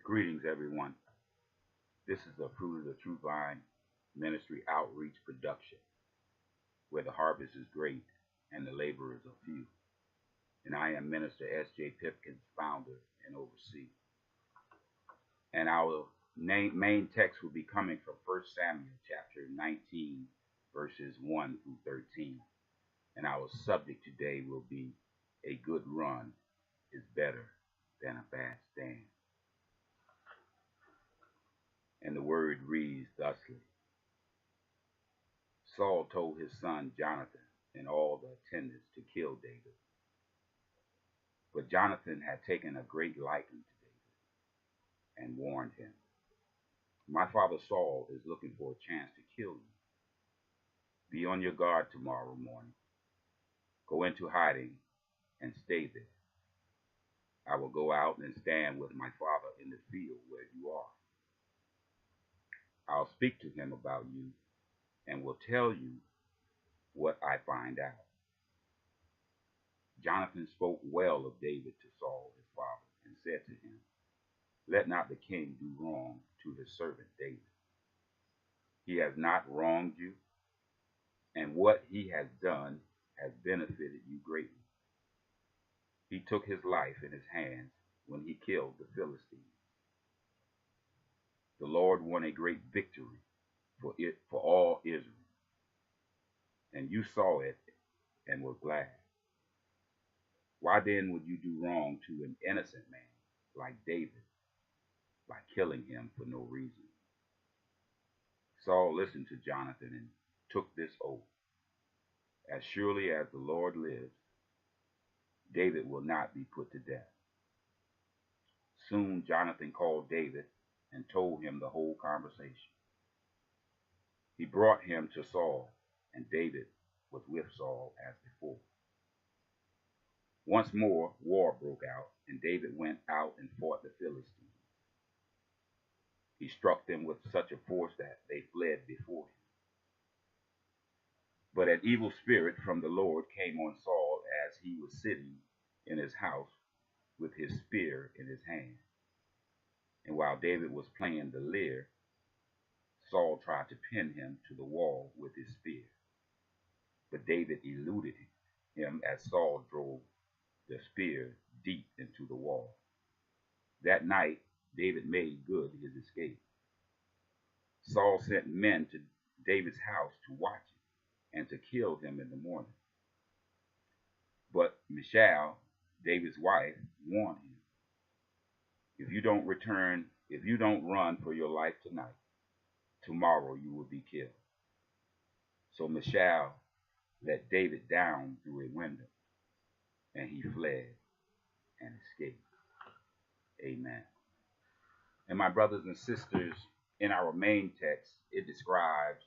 Greetings, everyone. This is the Fruit of the True Vine Ministry Outreach Production, where the harvest is great and the laborers are few. And I am Minister S.J. Pipkins, founder and overseer. And our main text will be coming from 1 Samuel chapter 19, verses 1 through 13. And our subject today will be a good run is better than a bad stand. And the word reads thusly. Saul told his son Jonathan and all the attendants to kill David. But Jonathan had taken a great liking to David and warned him, "My father Saul is looking for a chance to kill you. Be on your guard tomorrow morning. Go into hiding and stay there. I will go out and stand with my father in the field where you are. I'll speak to him about you and will tell you what I find out." Jonathan spoke well of David to Saul his father and said to him, "Let not the king do wrong to his servant David. He has not wronged you, and what he has done has benefited you greatly. He took his life in his hands when he killed the Philistines. The Lord won a great victory for all Israel, and you saw it and were glad. Why then would you do wrong to an innocent man like David by killing him for no reason?" Saul listened to Jonathan and took this oath: "As surely as the Lord lives, David will not be put to death." Soon Jonathan called David and told him the whole conversation. He brought him to Saul, and David was with Saul as before. Once more, war broke out, and David went out and fought the Philistines. He struck them with such a force that they fled before him. But an evil spirit from the Lord came on Saul as he was sitting in his house with his spear in his hand. And while David was playing the lyre, Saul tried to pin him to the wall with his spear. But David eluded him as Saul drove the spear deep into the wall. That night, David made good his escape. Saul sent men to David's house to watch him and to kill him in the morning. But Michal, David's wife, warned him, if you don't run for your life tonight, tomorrow you will be killed." So Michal let David down through a window, and he fled and escaped. Amen. And my brothers and sisters, in our main text, it describes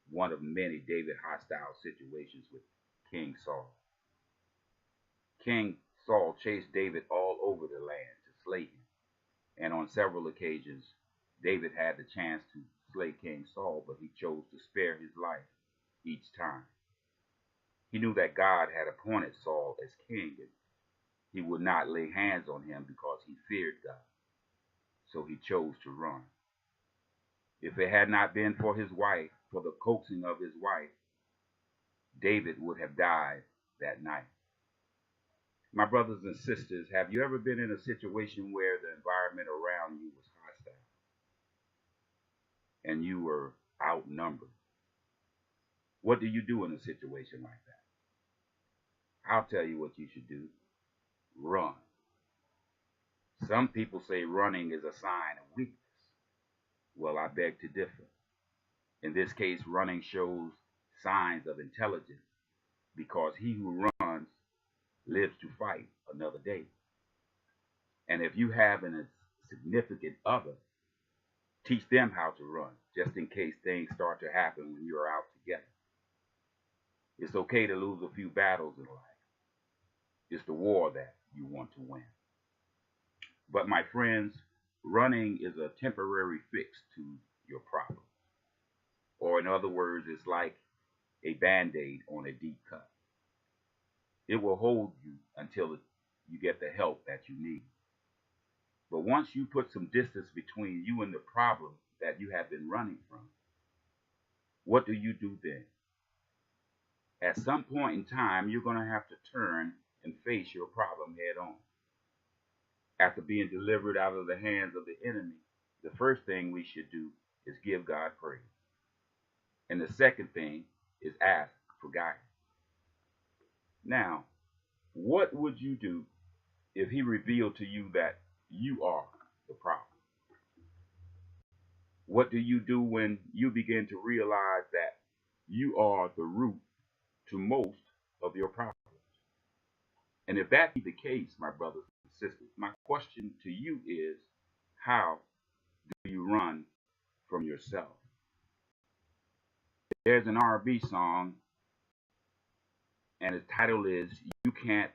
one of many David hostile situations with King Saul. King Saul chased David all over the land to slay him. And on several occasions, David had the chance to slay King Saul, but he chose to spare his life each time. He knew that God had appointed Saul as king, and he would not lay hands on him because he feared God. So he chose to run. If it had not been for the coaxing of his wife, David would have died that night. My brothers and sisters, have you ever been in a situation where the environment around you was hostile and you were outnumbered? What do you do in a situation like that? I'll tell you what you should do. Run. Some people say running is a sign of weakness. Well, I beg to differ. In this case, running shows signs of intelligence, because he who runs lives to fight another day. And if you have a significant other, teach them how to run, just in case things start to happen when you're out together. It's okay to lose a few battles in life. It's the war that you want to win. But my friends, running is a temporary fix to your problem. Or in other words, it's like a Band-Aid on a deep cut. It will hold you until you get the help that you need. But once you put some distance between you and the problem that you have been running from, what do you do then? At some point in time, you're going to have to turn and face your problem head on. After being delivered out of the hands of the enemy, the first thing we should do is give God praise. And the second thing is ask for guidance. Now, what would you do if he revealed to you that you are the problem? What do you do when you begin to realize that you are the root to most of your problems? And if that be the case, my brothers and sisters, my question to you is, how do you run from yourself? There's an R&B song, and its title is You Can't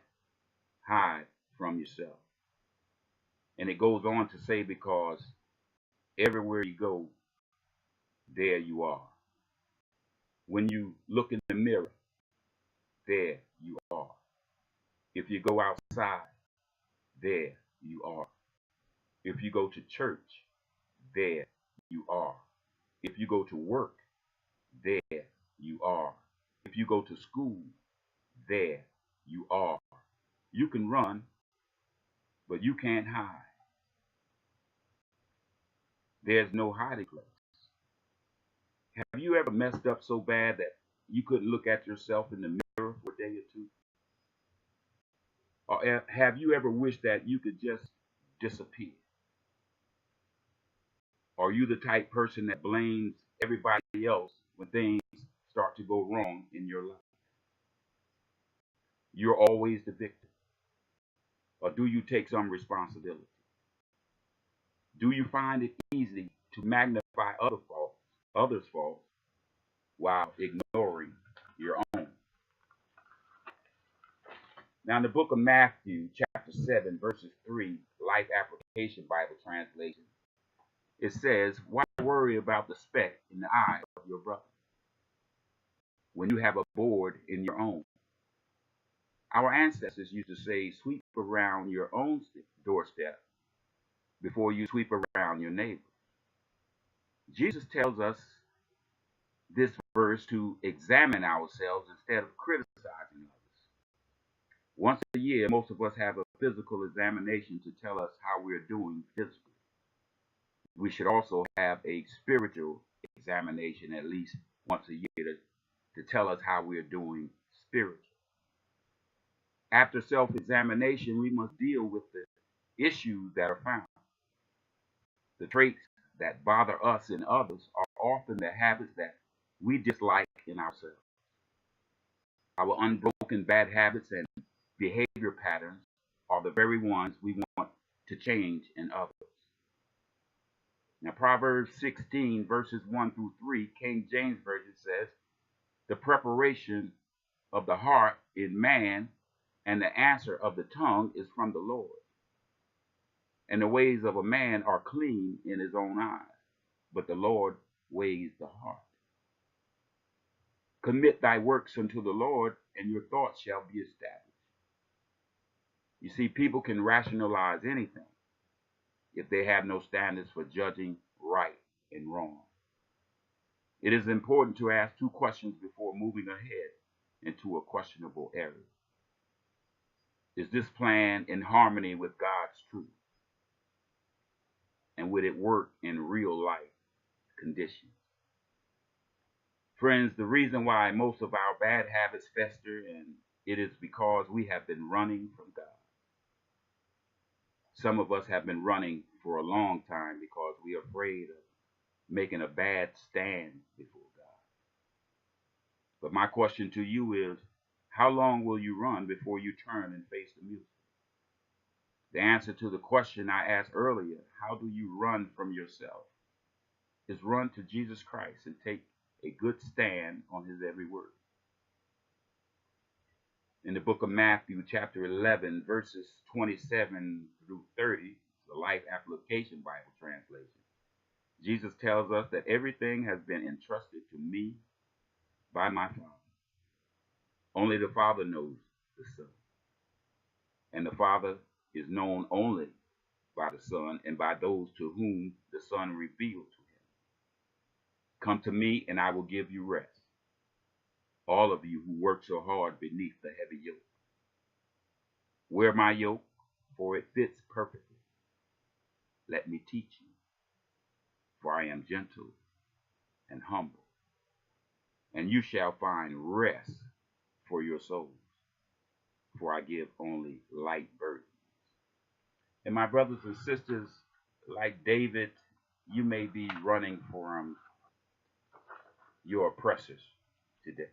Hide from Yourself. And it goes on to say, because everywhere you go, there you are. When you look in the mirror, there you are. If you go outside, there you are. If you go to church, there you are. If you go to work, there you are. If you go to school, there you are. You can run, but you can't hide. There's no hiding place. Have you ever messed up so bad that you couldn't look at yourself in the mirror for a day or two? Or have you ever wished that you could just disappear? Are you the type person that blames everybody else when things start to go wrong in your life? You're always the victim. Or do you take some responsibility? Do you find it easy to magnify others' faults while ignoring your own? Now, in the book of Matthew, chapter 7, verses 3, Life Application Bible Translation, it says, why worry about the speck in the eye of your brother when you have a board in your own? Our ancestors used to say, sweep around your own doorstep before you sweep around your neighbor. Jesus tells us this verse to examine ourselves instead of criticizing others. Once a year, most of us have a physical examination to tell us how we're doing physically. We should also have a spiritual examination at least once a year to tell us how we're doing spiritually. After self-examination, we must deal with the issues that are found. The traits that bother us in others are often the habits that we dislike in ourselves. Our unbroken bad habits and behavior patterns are the very ones we want to change in others. Now, Proverbs 16, verses 1 through 3, King James Version says, the preparation of the heart is man, and the answer of the tongue is from the Lord. And the ways of a man are clean in his own eyes, but the Lord weighs the heart. Commit thy works unto the Lord, and your thoughts shall be established. You see, people can rationalize anything if they have no standards for judging right and wrong. It is important to ask two questions before moving ahead into a questionable area. Is this plan in harmony with God's truth? And would it work in real life conditions? Friends, the reason why most of our bad habits fester, and it is because we have been running from God. Some of us have been running for a long time because we are afraid of making a bad stand before God. But my question to you is, how long will you run before you turn and face the music? The answer to the question I asked earlier, how do you run from yourself, is run to Jesus Christ and take a good stand on his every word. In the book of Matthew, chapter 11, verses 27 through 30, the Life Application Bible Translation, Jesus tells us that everything has been entrusted to me by my Father. Only the Father knows the Son. And the Father is known only by the Son and by those to whom the Son revealed to him. Come to me, and I will give you rest, all of you who work so hard beneath the heavy yoke. Wear my yoke, for it fits perfectly. Let me teach you, for I am gentle and humble, and you shall find rest for your souls, for I give only light burdens. And my brothers and sisters, like David, you may be running from your oppressors today.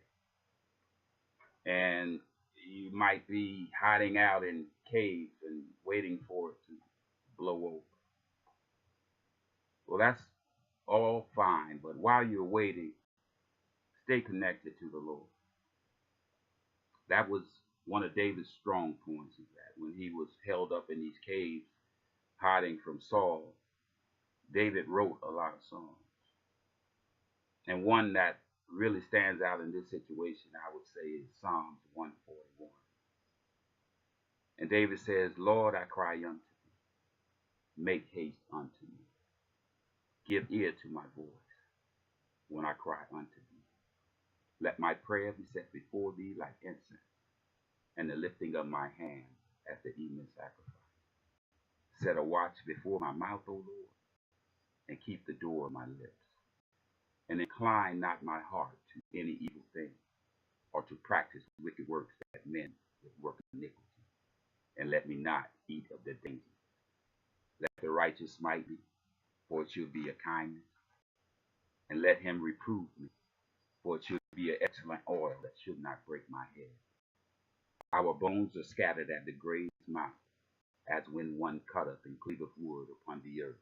And you might be hiding out in caves and waiting for it to blow over. Well, that's all fine, but while you're waiting, stay connected to the Lord. That was one of David's strong points, is that when he was held up in these caves, hiding from Saul, David wrote a lot of songs. And one that really stands out in this situation, I would say, is Psalms 141. And David says, Lord, I cry unto thee. Make haste unto me. Give ear to my voice when I cry unto thee. Let my prayer be set before thee like incense, and the lifting of my hands as the evening sacrifice. Set a watch before my mouth, O Lord, and keep the door of my lips. And incline not my heart to any evil thing, or to practice wicked works that men would work iniquity. And let me not eat of the dainty. Let the righteous smite me, for it should be a kindness. And let him reprove me, for it should be an excellent oil that should not break my head. Our bones are scattered at the grave's mouth, as when one cutteth and cleaveth wood upon the earth.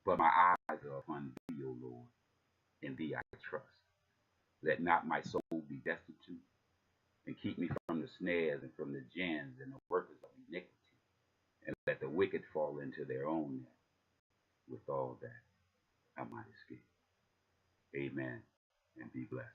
But my eyes are upon thee, O Lord, in thee I trust. Let not my soul be destitute, and keep me from the snares and from the gins and the workers of iniquity, and let the wicked fall into their own net. With all that, I might escape. Amen, and be blessed.